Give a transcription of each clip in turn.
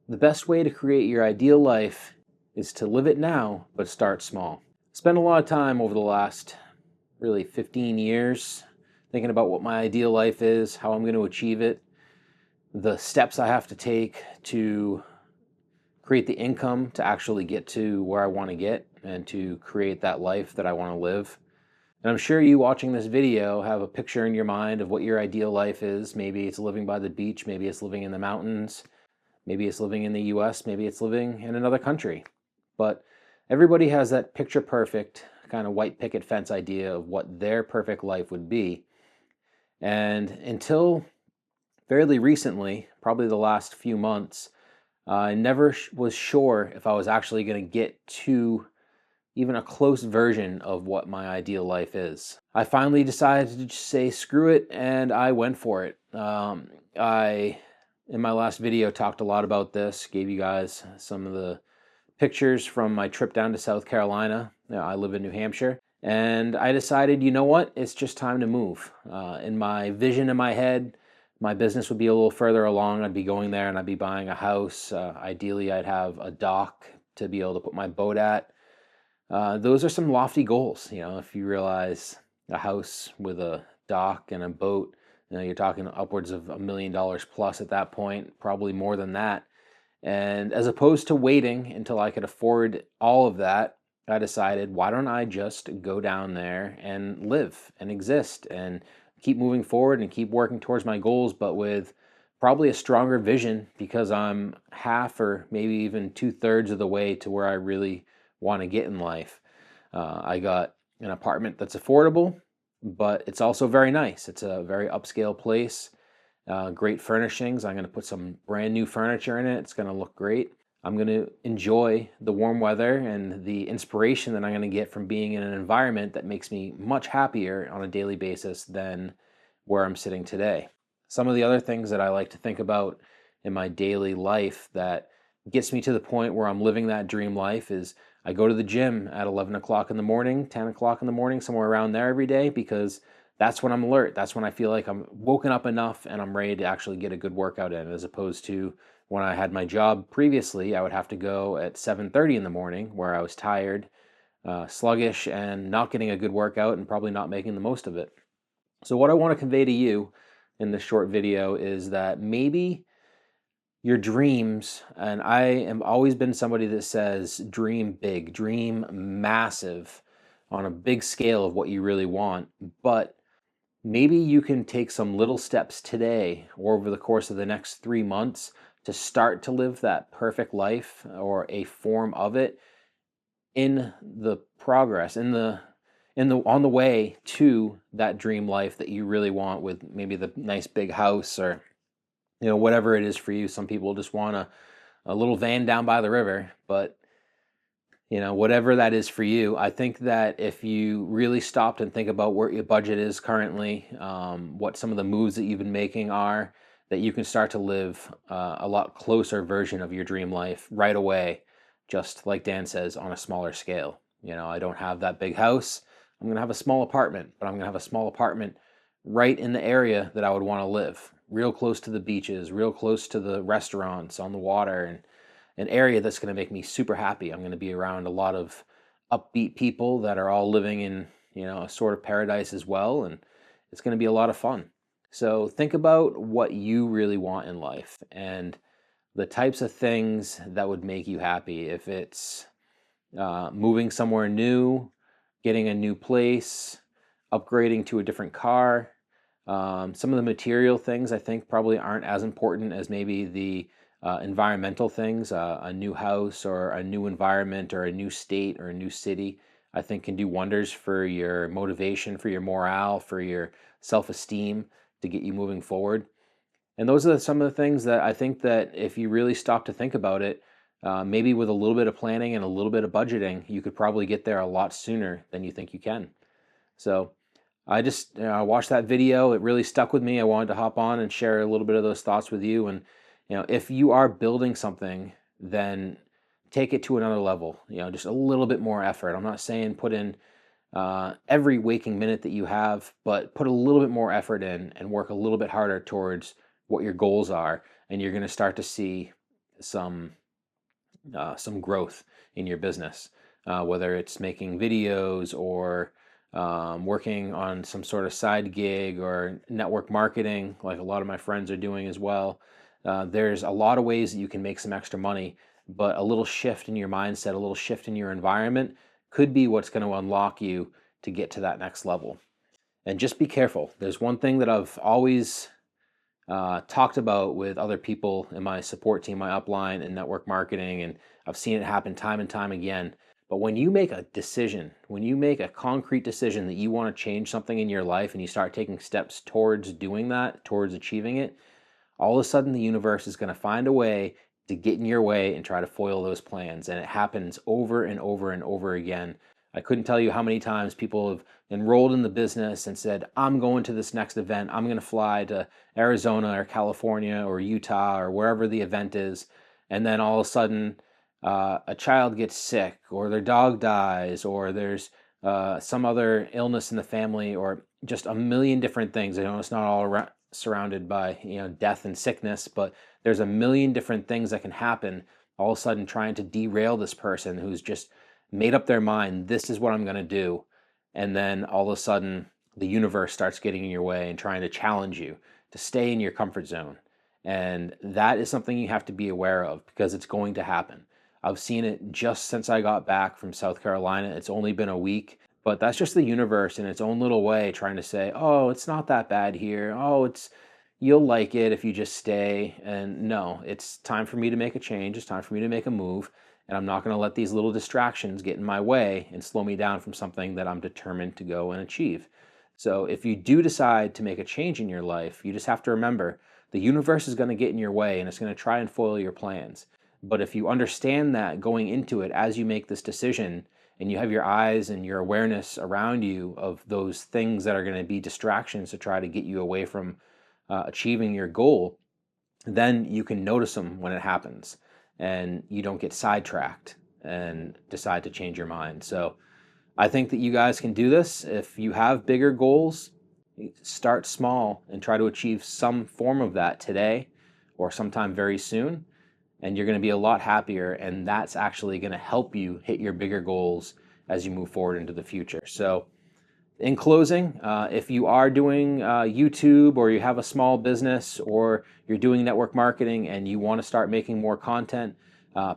The best way to create your ideal life is to live it now, but start small. Spend a lot of time over the last really 15 years thinking about what my ideal life is, how I'm going to achieve it, the steps I have to take to create the income to actually get to where I want to get and to create that life that I want to live. And I'm sure you watching this video have a picture in your mind of what your ideal life is. Maybe it's living by the beach, maybe it's living in the mountains, maybe it's living in the US, maybe it's living in another country. But everybody has that picture perfect kind of white picket fence idea of what their perfect life would be. And until fairly recently, probably the last few months, I never was sure if I was actually going to get to even a close version of what my ideal life is. I finally decided to just say screw it, and I went for it. I, in my last video, talked a lot about this, gave you guys some of the pictures from my trip down to South Carolina. I live in New Hampshire, and I decided, you know what, it's just time to move. In my vision in my head, my business would be a little further along. I'd be going there and I'd be buying a house. Ideally, I'd have a dock to be able to put my boat at. Those are some lofty goals. If you realize a house with a dock and a boat, you're talking upwards of $1 million plus at that point, probably more than that. And as opposed to waiting until I could afford all of that, I decided, why don't I just go down there and live and exist and keep moving forward and keep working towards my goals, but with probably a stronger vision because I'm half or maybe even 2/3 of the way to where I really want to get in life. I got an apartment that's affordable, but it's also very nice. It's a very upscale place. Great furnishings. I'm going to put some brand new furniture in it. It's going to look great. I'm going to enjoy the warm weather and the inspiration that I'm going to get from being in an environment that makes me much happier on a daily basis than where I'm sitting today. Some of the other things that I like to think about in my daily life that gets me to the point where I'm living that dream life is I go to the gym at 11 o'clock in the morning, 10 o'clock in the morning, somewhere around there every day because that's when I'm alert. That's when I feel like I'm woken up enough and I'm ready to actually get a good workout in, as opposed to when I had my job previously, I would have to go at 7:30 in the morning where I was tired, sluggish, and not getting a good workout and probably not making the most of it. So what I want to convey to you in this short video is that maybe your dreams, and I am always been somebody that says dream big, dream massive on a big scale of what you really want, but maybe you can take some little steps today or over the course of the next 3 months to start to live that perfect life or a form of it in the progress, on the way to that dream life that you really want, with maybe the nice big house or whatever it is for you. Some people just want a little van down by the river, but whatever that is for you, I think that if you really stopped and think about where your budget is currently, what some of the moves that you've been making are, that you can start to live a lot closer version of your dream life right away, just like Dan says, on a smaller scale. I don't have that big house. I'm going to have a small apartment, but I'm going to have a small apartment right in the area that I would want to live, real close to the beaches, real close to the restaurants, on the water, and an area that's going to make me super happy. I'm going to be around a lot of upbeat people that are all living in, a sort of paradise as well, and it's going to be a lot of fun. So think about what you really want in life and the types of things that would make you happy. If it's moving somewhere new, getting a new place, upgrading to a different car. Some of the material things I think probably aren't as important as maybe the environmental things. A new house or a new environment or a new state or a new city, I think, can do wonders for your motivation, for your morale, for your self-esteem, to get you moving forward. And those are some of the things that I think that if you really stop to think about it, maybe with a little bit of planning and a little bit of budgeting, you could probably get there a lot sooner than you think you can. So I just watched that video. It really stuck with me. I wanted to hop on and share a little bit of those thoughts with you. And if you are building something, then take it to another level. Just a little bit more effort. I'm not saying put in every waking minute that you have, but put a little bit more effort in and work a little bit harder towards what your goals are, and you're going to start to see some growth in your business, whether it's making videos or working on some sort of side gig or network marketing, like a lot of my friends are doing as well. There's a lot of ways that you can make some extra money, but a little shift in your mindset, a little shift in your environment could be what's going to unlock you to get to that next level. And just be careful. There's one thing that I've always talked about with other people in my support team, my upline and network marketing, and I've seen it happen time and time again. But when you make a decision, when you make a concrete decision that you want to change something in your life and you start taking steps towards doing that, towards achieving it, all of a sudden the universe is going to find a way to get in your way and try to foil those plans. And it happens over and over and over again. I couldn't tell you how many times people have enrolled in the business and said, I'm going to this next event. I'm going to fly to Arizona or California or Utah or wherever the event is. And then all of a sudden, a child gets sick or their dog dies or there's some other illness in the family or just a million different things. I know it's not all surrounded by death and sickness, but there's a million different things that can happen all of a sudden trying to derail this person who's just made up their mind, this is what I'm going to do. And then all of a sudden the universe starts getting in your way and trying to challenge you to stay in your comfort zone. And that is something you have to be aware of because it's going to happen. I've seen it just since I got back from South Carolina. It's only been a week, but that's just the universe in its own little way trying to say, oh, it's not that bad here. Oh, you'll like it if you just stay. And no, it's time for me to make a change. It's time for me to make a move. And I'm not going to let these little distractions get in my way and slow me down from something that I'm determined to go and achieve. So if you do decide to make a change in your life, you just have to remember the universe is going to get in your way and it's going to try and foil your plans. But if you understand that going into it as you make this decision and you have your eyes and your awareness around you of those things that are going to be distractions to try to get you away from achieving your goal, then you can notice them when it happens and you don't get sidetracked and decide to change your mind. So I think that you guys can do this. If you have bigger goals, start small and try to achieve some form of that today or sometime very soon. And you're going to be a lot happier. And that's actually going to help you hit your bigger goals as you move forward into the future. So in closing, if you are doing YouTube or you have a small business or you're doing network marketing and you want to start making more content,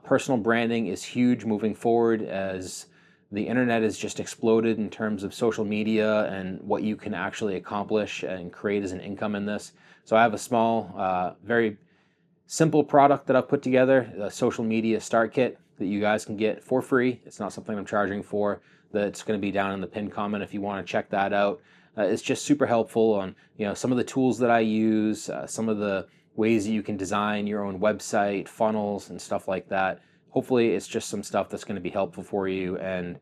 personal branding is huge moving forward as the internet has just exploded in terms of social media and what you can actually accomplish and create as an income in this. So I have a small, very simple product that I've put together, a social media start kit that you guys can get for free. It's not something I'm charging for. That's going to be down in the pinned comment if you want to check that out. It's just super helpful on some of the tools that I use, some of the ways that you can design your own website, funnels, and stuff like that. Hopefully, it's just some stuff that's going to be helpful for you, and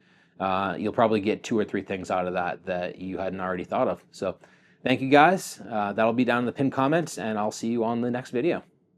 you'll probably get 2 or 3 things out of that you hadn't already thought of. So, thank you guys. That'll be down in the pinned comments, and I'll see you on the next video.